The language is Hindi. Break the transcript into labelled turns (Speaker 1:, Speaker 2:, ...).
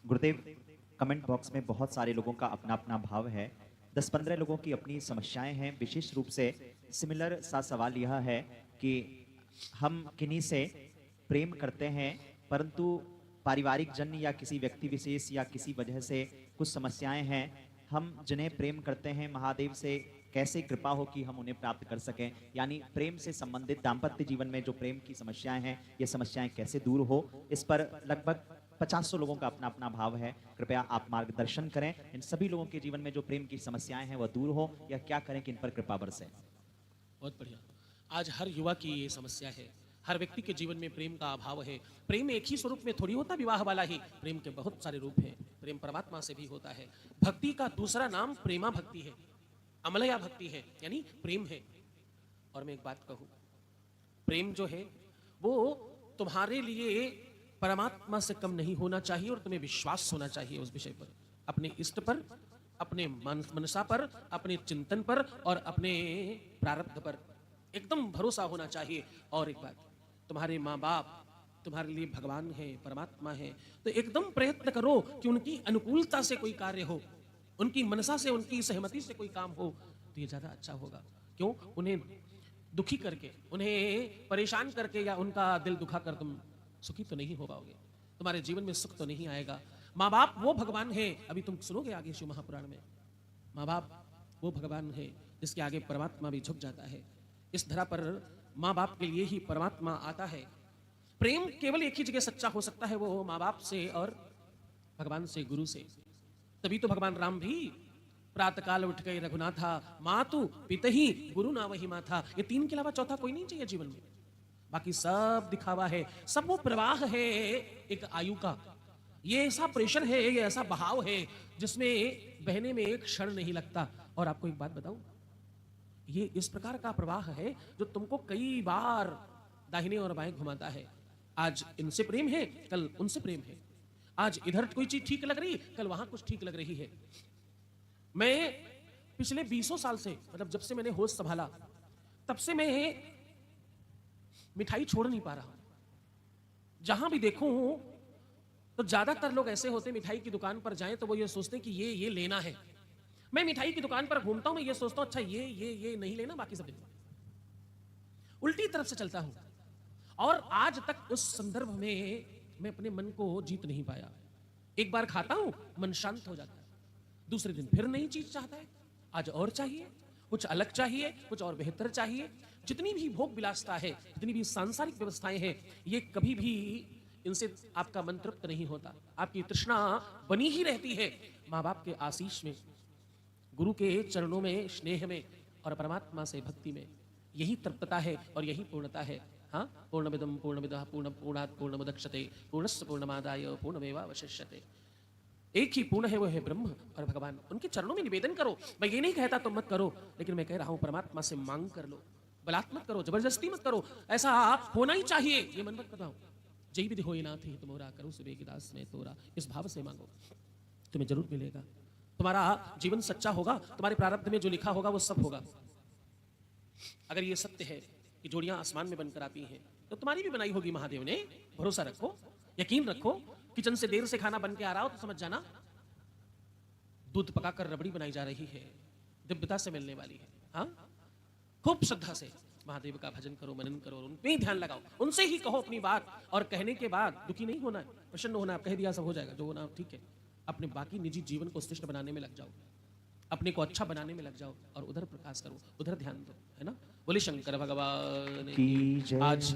Speaker 1: गुरुदेव, कमेंट बॉक्स में बहुत सारे लोगों का अपना अपना भाव है। 10-15 लोगों की अपनी समस्याएं हैं। विशेष रूप से सिमिलर सा सवाल यह है कि हम किन्हीं से प्रेम करते हैं, परंतु पारिवारिक जन या किसी व्यक्ति विशेष या किसी वजह से कुछ समस्याएं हैं। हम जिन्हें प्रेम करते हैं, महादेव से कैसे कृपा हो कि हम उन्हें प्राप्त कर सकें। यानी प्रेम से संबंधित दाम्पत्य जीवन में जो प्रेम की समस्याएं हैं, ये समस्याएं कैसे दूर हो, इस पर लगभग 50 लोगों का अपना अपना भाव है। कृपया आप मार्गदर्शन करें। इन सभी लोगों के जीवन में जो प्रेम की समस्याएं हैं वह दूर हो, या क्या करें कि इन पर कृपा बरसे।
Speaker 2: बहुत बढ़िया। आज हर युवा की ये समस्या है। हर व्यक्ति के जीवन में प्रेम का अभाव है। प्रेम एक ही स्वरूप में थोड़ी होता, विवाह वाला ही। प्रेम के बहुत सारे रूप हैं। प्रेम परमात्मा से भी होता है। भक्ति का दूसरा नाम प्रेमा भक्ति है, अमलया भक्ति है, यानी प्रेम है। और मैं एक बात कहूं, प्रेम जो है वो तुम्हारे लिए परमात्मा से कम नहीं होना चाहिए, और तुम्हें विश्वास होना चाहिए उस विषय पर, अपने इष्ट पर, अपने मनसा पर, अपने चिंतन पर और अपने प्रारब्ध पर एकदम भरोसा होना चाहिए। और एक बात, तुम्हारे माँ बाप तुम्हारे लिए भगवान है, परमात्मा है, तो एकदम प्रयत्न करो कि उनकी अनुकूलता से कोई कार्य हो, उनकी मनसा से, उनकी सहमति से कोई काम हो, तो ये ज्यादा अच्छा होगा। क्यों? उन्हें दुखी करके, उन्हें परेशान करके या उनका दिल दुखा कर तुम सुखी तो नहीं हो पाओगे, तुम्हारे जीवन में सुख तो नहीं आएगा। माँ बाप वो भगवान है, अभी तुम सुनोगे आगे शिव महापुराण में, माँ बाप वो भगवान है जिसके आगे परमात्मा भी झुक जाता है। इस धरा पर माँ बाप के लिए ही परमात्मा आता है। प्रेम केवल एक ही जगह सच्चा हो सकता है, वो माँ बाप से और भगवान से, गुरु से। तभी तो भगवान राम भी प्रातःकाल उठ गए रघुनाथा, मातु पितहि गुरु ना वही माथा। ये तीन के अलावा चौथा कोई नहीं चाहिए जीवन में। बाकी सब दिखावा है, सब वो प्रवाह है एक आयु का। ये ऐसा प्रेशर है, ये ऐसा बहाव है जिसमें बहने में एक क्षण नहीं लगता। और आपको एक बात बताऊं, ये इस प्रकार का प्रवाह है जो तुमको कई बार दाहिने और बाएं घुमाता है। आज इनसे प्रेम है, कल उनसे प्रेम है। आज इधर कोई चीज ठीक लग रही, कल वहां कुछ ठीक लग रही है। मैं पिछले 20 साल से, मतलब जब से मैंने होश संभाला, तब से मैं मिठाई छोड़ नहीं पा रहा हूं। जहां भी देखूं तो ज्यादातर लोग ऐसे होते, मिठाई की दुकान पर जाएं तो वो ये सोचते हैं कि ये लेना है। मैं मिठाई की दुकान पर घूमता हूं, मैं ये सोचता हूं अच्छा ये नहीं लेना, बाकी सब लेना। उल्टी तरफ से चलता हूं। और आज तक उस संदर्भ में मैं अपने मन को जीत नहीं पाया। एक बार खाता हूं, मन शांत हो जाता है, दूसरे दिन फिर नई चीज चाहता है, आज और चाहिए, कुछ अलग चाहिए, कुछ और बेहतर चाहिए। जितनी भी भोग विलासता है, जितनी भी सांसारिक व्यवस्थाएं हैं, ये कभी भी, इनसे आपका मन तृप्त नहीं होता। आपकी तृष्णा बनी ही रहती है माँ बाप के आशीष में, गुरु के चरणों में, स्नेह में और परमात्मा से भक्ति में। यही तृप्तता है और यही पूर्णता है। हाँ, पूर्णमिदं पूर्णमिदः पूर्णात् पूर्णमुदच्यते पूर्णस्य पूर्णमादाय पूर्णमेवावशिष्यते। एक ही पूर्ण है, वो है ब्रह्म और भगवान। उनके चरणों में निवेदन करो। मैं ये नहीं कहता तुम मत करो, लेकिन मैं कह रहा हूं परमात्मा से मांग कर लो, बलात् मत करो, जबरदस्ती मत करो। ऐसा होना ही चाहिए, ये मन मत बताओ। जय विधि होई नाथ ही तुमोरा करो सुबह दास में तोरा, इस भाव से मांगो, तुम्हें जरूर मिलेगा। तुम्हारा जीवन सच्चा होगा, तुम्हारे प्रारब्ध में जो लिखा होगा वो सब होगा। अगर ये सत्य है कि जोड़ियां आसमान में बनकर आती हैं, तो तुम्हारी भी बनाई होगी महादेव ने। भरोसा रखो, यकीन रखो। किचन से देर से खाना बन के आ रहा हो तो समझ जाना दूध पकाकर रबड़ी बनाई जा रही है, दिव्यता से मिलने वाली है। हाँ, खूब श्रद्धा से महादेव का भजन करो, मनन करो, उन पे ही ध्यान लगाओ, उनसे ही कहो अपनी बात। और कहने के बाद दुखी नहीं होना है, प्रसन्न होना है। कह दिया सब हो जाएगा, जो होना ठीक है। अपने बाकी निजी जीवन को श्रेष्ठ बनाने में लग जाओ, अपने को अच्छा बनाने में लग जाओ और उधर प्रकाश करो, उधर ध्यान दो, है ना। बोले शंकर भगवान
Speaker 1: की जय।
Speaker 2: आज